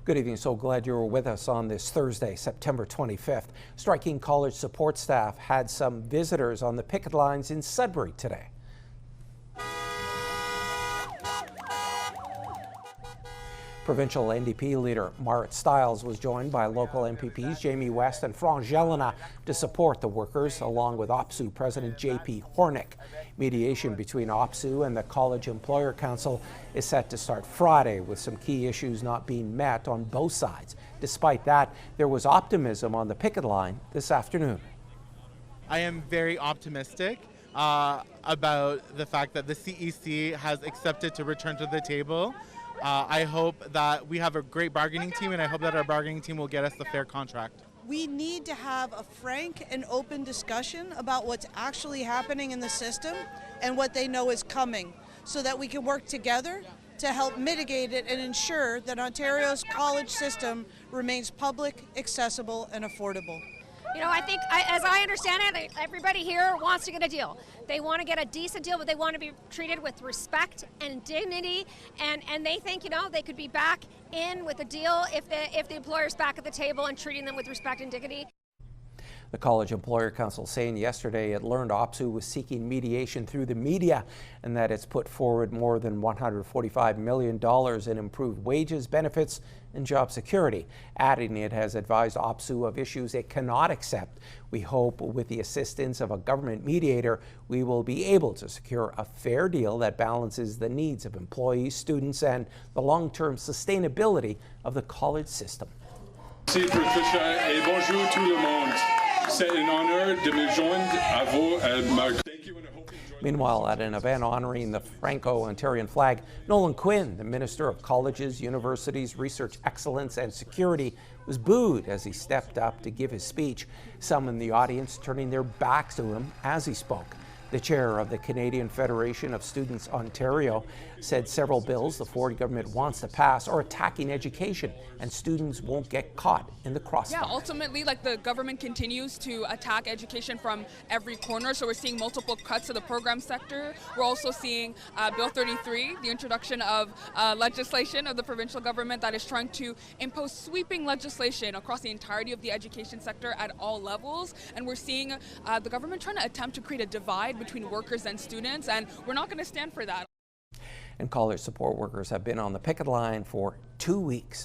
Good evening. So glad you were with us on this Thursday, September 25th. Striking college support staff had some visitors on the picket lines in Sudbury today. Provincial NDP Leader Marit Stiles was joined by local MPPs Jamie West and Franz Jelena to support the workers, along with OPSEU President J.P. Hornick. Mediation between OPSEU and the College Employer Council is set to start Friday, with some key issues not being met on both sides. Despite that, there was optimism on the picket line this afternoon. I am very optimistic about the fact that the CEC has accepted to return to the table. I hope that we have a great bargaining team, and I hope that our bargaining team will get us the fair contract. We need to have a frank and open discussion about what's actually happening in the system and what they know is coming, so that we can work together to help mitigate it and ensure that Ontario's college system remains public, accessible, and affordable. You know, I think, as I understand it, everybody here wants to get a deal. They want to get a decent deal, but they want to be treated with respect and dignity. And they think, you know, they could be back in with a deal if the employer's back at the table and treating them with respect and dignity. The College Employer Council saying yesterday it learned OPSEU was seeking mediation through the media and that it's put forward more than $145 million in improved wages, benefits, and job security, adding it has advised OPSEU of issues it cannot accept. We hope with the assistance of a government mediator, we will be able to secure a fair deal that balances the needs of employees, students, and the long-term sustainability of the college system. Merci Patricia et bonjour tout le monde. C'est un honneur de me joindre à vous. Thank you. Meanwhile, at an event honoring the Franco-Ontarian flag, Nolan Quinn, the Minister of Colleges, Universities, Research Excellence and Security, was booed as he stepped up to give his speech, some in the audience turning their backs to him as he spoke. The chair of the Canadian Federation of Students Ontario said several bills the Ford government wants to pass are attacking education, and students won't get caught in the crossfire. Yeah, ultimately, the government continues to attack education from every corner. So we're seeing multiple cuts to the program sector. We're also seeing Bill 33, the introduction of legislation of the provincial government that is trying to impose sweeping legislation across the entirety of the education sector at all levels. And we're seeing the government trying to attempt to create a divide between workers and students, and we're not going to stand for that. And college support workers have been on the picket line for 2 weeks.